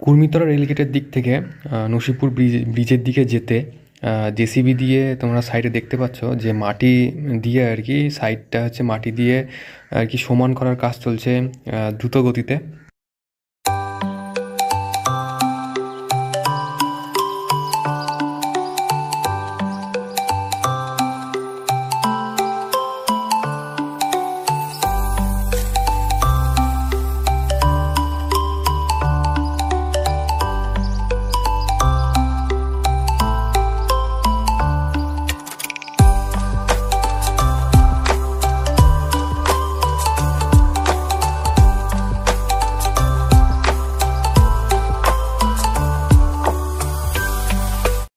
কুর্মিতলা রেলগেটের দিক থেকে নসিপুর ব্রিজের দিকে যেতে জেসিবি দিয়ে তোমরা সাইডে দেখতে পাচ্ছ যে মাটি দিয়ে আর কি সাইডটা হচ্ছে মাটি দিয়ে আর কি সমান করার কাজ চলছে দ্রুত গতিতে।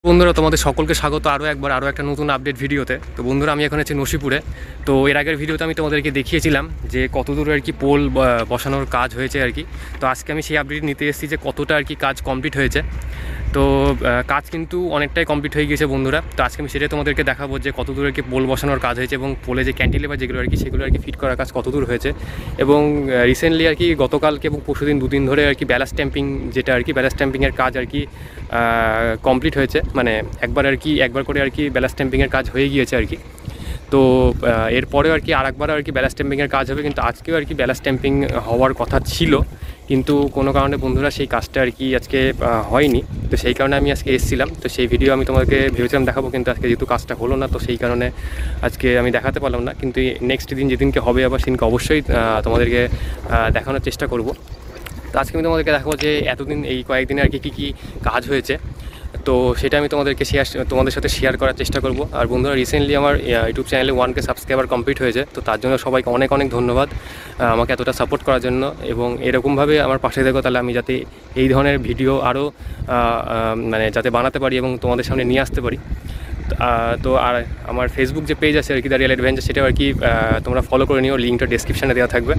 বন্ধুরা, তোমাদের সকলকে স্বাগত আরও একটা নতুন আপডেট ভিডিওতে। তো বন্ধুরা, আমি এখন আছি নসিপুরে। তো এর আগের ভিডিওতে আমি তোমাদেরকে দেখিয়েছিলাম যে কতদূর আর কি পোল বসানোর কাজ হয়েছে আর কি। তো আজকে আমি সেই আপডেট নিতে এসেছি যে কতটা আর কি কাজ কমপ্লিট হয়েছে। তো কাজ কিন্তু অনেকটাই কমপ্লিট হয়ে গিয়েছে বন্ধুরা। তো আজকে আমি সেটাই তোমাদেরকে দেখাবো যে কতদূর আর কি পোল বসানোর কাজ হয়েছে এবং পোলে যে ক্যান্টিলিভার যেগুলো আর কি সেগুলো আর কি ফিট করার কাজ কতদূর হয়েছে। এবং রিসেন্টলি আর কি গতকালকে এবং পরশুদিন দুদিন ধরে আর কি ব্যালাস স্ট্যাম্পিং যেটা আর কি ব্যালাস স্ট্যাম্পিংয়ের কাজ আর কি কমপ্লিট হয়েছে, মানে একবার করে আর কি ব্যালাস স্ট্যাম্পিংয়ের কাজ হয়ে গিয়েছে আর কি। তো এরপরেও আর কি আরেকবার আর কি ব্যালাস স্ট্যাম্পিংয়ের কাজ হবে, কিন্তু আজকেও আর কি ব্যালাস স্ট্যাম্পিং হওয়ার কথা ছিল, কিন্তু কোনো কারণে বন্ধুরা সেই কাজটা আর কি আজকে হয়নি। তো সেই কারণে আমি আজকে এসেছিলাম। তো সেই ভিডিও আমি তোমাদেরকে ভেবেছিলাম দেখাবো, কিন্তু আজকে যেহেতু কাজটা হলো না তো সেই কারণে আজকে আমি দেখাতে পারলাম না। কিন্তু নেক্সট দিন যেদিনকে হবে আবার সেদিনকে অবশ্যই তোমাদেরকে দেখানোর চেষ্টা করব। তো আজকে আমি তোমাদেরকে দেখাবো যে এতদিন এই কয়েকদিনে আর কি কী কী কাজ হয়েছে। তো সেটা আমি তোমাদের সাথে শেয়ার করার চেষ্টা করব। আর বন্ধুরা, রিসেন্টলি আমার ইউটিউব চ্যানেলে 1K সাবস্ক্রাইবার কমপ্লিট হয়েছে। তো তার জন্য সবাইকে অনেক অনেক ধন্যবাদ আমাকে এতটা সাপোর্ট করার জন্য, এবং এরকমভাবে আমার পাশে থেকো, তাহলে আমি যাতে এই ধরনের ভিডিও আরও মানে যাতে বানাতে পারি এবং তোমাদের সামনে নিয়ে আসতে পারি। তো আর আমার ফেসবুক যে পেজ আছে আর কি দ্য রিয়েল অ্যাডভেঞ্চার, সেটাও আর কি তোমরা ফলো করে নিও, লিঙ্কটা ডেসক্রিপশানে দেওয়া থাকবে।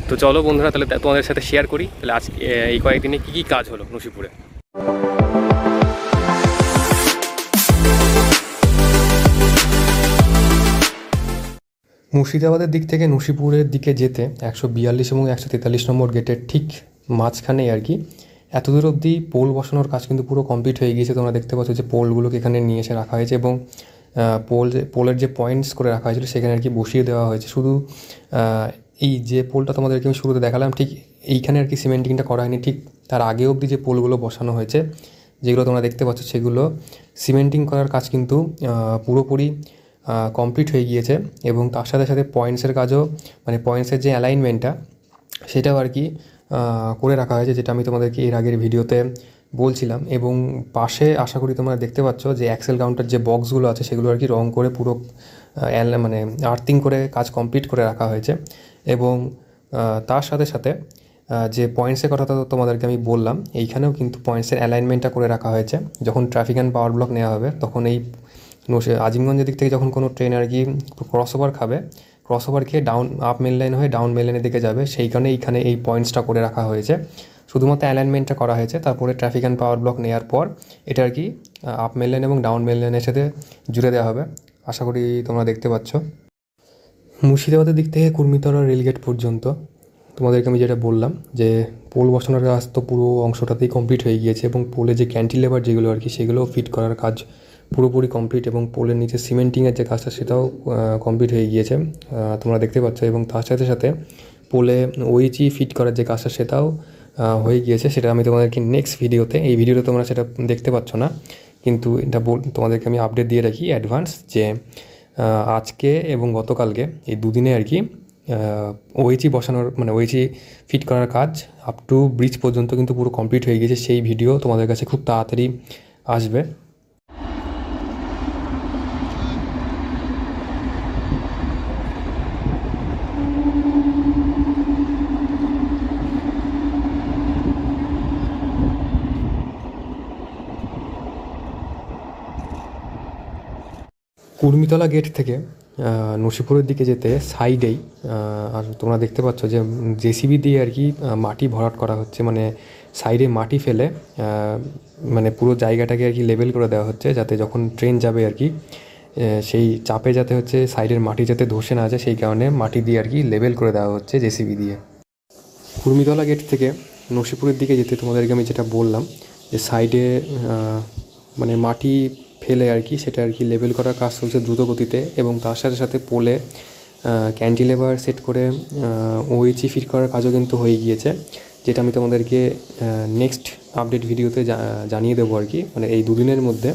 তো চলো বন্ধুরা, তাহলে তোমাদের সাথে শেয়ার করি তাহলে আজকে এই কয়েকদিনে কী কী কাজ হলো নসিপুরে। মুর্শিদাবাদের দিক থেকে নসিপুরের দিকে যেতে 142 এবং 143 নম্বর গেটের ঠিক মাঝখানেই আর কি এতদূর অবধি পোল বসানোর কাজ কিন্তু পুরো কমপ্লিট হয়ে গিয়েছে। তোমরা দেখতে পাচ্ছ যে পোলগুলোকে এখানে নিয়ে এসে রাখা হয়েছে এবং পোলের যে পয়েন্টস করে রাখা হয়েছিল সেখানে আর কি বসিয়ে দেওয়া হয়েছে। শুধু এই যে পোলটা তোমাদেরকে আমি শুরুতে দেখালাম ঠিক এইখানে আর কি সিমেন্টিংটা করা হয়নি, ঠিক তার আগে অবধি যে পোলগুলো বসানো হয়েছে যেগুলো তোমরা দেখতে পাচ্ছ সেগুলো সিমেন্টিং করার কাজ কিন্তু পুরোপুরি কমপ্লিট হয়ে গিয়েছে। এবং তার সাথে সাথে পয়েন্টসের কাজও, মানে পয়েন্টসের যে অ্যালাইনমেন্টটা সেটাও আর কি করে রাখা হয়েছে, যেটা আমি তোমাদেরকে এর আগের ভিডিওতে বলছিলাম। এবং পাশে আশা করি তোমরা দেখতে পাচ্ছ যে অ্যাক্সেল কাউন্টার যে বক্সগুলো আছে সেগুলো আর কি রং করে পুরো মানে আর্থিং করে কাজ কমপ্লিট করে রাখা হয়েছে। এবং তার সাথে সাথে যে পয়েন্টসের কথা তো তোমাদেরকে আমি বললাম, এইখানেও কিন্তু পয়েন্টসের অ্যালাইনমেন্টটা করে রাখা হয়েছে। যখন ট্রাফিক অ্যান্ড পাওয়ার ব্লক নেওয়া হবে তখন এই আজিমগঞ্জের দিক থেকে যখন কোনো ট্রেন আর কি ক্রসওভার খাবে, ক্রসওভার খেয়ে আপ মেন লাইন হয়ে ডাউন মেন লাইনের দিকে যাবে, সেই কারণে এইখানে এই পয়েন্টসটা করে রাখা হয়েছে। শুধুমাত্র অ্যালাইনমেন্টটা করা হয়েছে, তারপরে ট্রাফিক অ্যান্ড পাওয়ার ব্লক নেওয়ার পর এটা আর কি আপ মেন লাইন এবং ডাউন মেন লাইনের সাথে জুড়ে দেওয়া হবে। আশা করি তোমরা দেখতে পাচ্ছ। মুর্শিদাবাদের দিক থেকে কুর্মিতলা রেলগেট পর্যন্ত তোমাদেরকে আমি যেটা বললাম যে পোল বসানোর কাজ তো পুরো অংশটাতেই কমপ্লিট হয়ে গিয়েছে, এবং পোলে যে ক্যান্টিলেভার যেগুলো আর কি সেগুলোও ফিট করার কাজ পুরোপুরি কমপ্লিট, এবং পোলের নিচে সিমেন্টিংয়ের যে কাজটা সেটাও কমপ্লিট হয়ে গিয়েছে তোমরা দেখতে পাচ্ছ। এবং তার সাথে সাথে পোলে ওইচি ফিট করার যে কাজটা সেটাও হয়ে গিয়েছে। সেটা আমি তোমাদেরকে নেক্সট ভিডিওতে, এই ভিডিওতে তোমরা সেটা দেখতে পাচ্ছ না, কিন্তু এটা তোমাদেরকে আমি আপডেট দিয়ে রাখি অ্যাডভান্স যে আজকে এবং গতকালকে এই দুদিনে আর কি ওইচি বসানোর, মানে ওইচি ফিট করার কাজ আপ টু ব্রিজ পর্যন্ত কিন্তু পুরো কমপ্লিট হয়ে গিয়েছে। সেই ভিডিও তোমাদের কাছে খুব তাড়াতাড়ি আসবে। কুর্মিতলা গেট থেকে নসিপুরের দিকে যেতে সাইডেই আর তোমরা দেখতে পাচ্ছ যে জেসিবি দিয়ে আর কি মাটি ভরাট করা হচ্ছে, মানে সাইডে মাটি ফেলে মানে পুরো জায়গাটাকে আর কি লেবেল করে দেওয়া হচ্ছে, যাতে যখন ট্রেন যাবে আর কি সেই চাপে যাতে হচ্ছে সাইডের মাটি যাতে ধসে না যায়, সেই কারণে মাটি দিয়ে আর কি লেবেল করে দেওয়া হচ্ছে জেসিবি দিয়ে। কুর্মিতলা গেট থেকে নসিপুরের দিকে যেতে তোমাদেরকে আমি যেটা বললাম যে সাইডে মানে মাটি ফেলে আর কি সেটা আর কি লেবেল করার কাজ চলছে দ্রুত গতিতে, এবং তার সাথে সাথে পোলে ক্যান্টিলেভার সেট করে ওইচি ফিট করার কাজও কিন্তু হয়ে গিয়েছে, যেটা আমি তোমাদেরকে নেক্সট আপডেট ভিডিওতে জানিয়ে দেবো আর কি। মানে এই দুদিনের মধ্যে,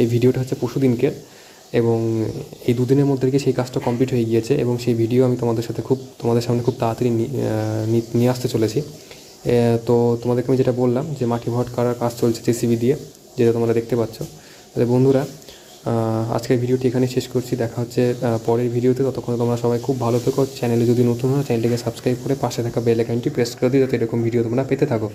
এই ভিডিওটা হচ্ছে পরশু দিনকে, এবং এই দুদিনের মধ্যে আর কি সেই কাজটা কমপ্লিট হয়ে গিয়েছে, এবং সেই ভিডিও আমি তোমাদের সামনে খুব তাড়াতাড়ি নিয়ে আসতে চলেছি। তো তোমাদেরকে আমি যেটা বললাম যে মাটি ভরাট করার কাজ চলছে জেসিবি দিয়ে, যেটা তোমরা দেখতে পাচ্ছ। তাহলে বন্ধুরা, আজকের ভিডিওটি এখানেই শেষ করছি। দেখা হচ্ছে পরের ভিডিওতে। ততক্ষণে তোমরা সবাই খুব ভালো থেকো। চ্যানেলে যদি নতুন হও চ্যানেলটিকে সাবস্ক্রাইব করে পাশে থাকা বেল আইকনটি প্রেস করে দিও, যাতে এরকম ভিডিও তোমরা পেতে থাকো।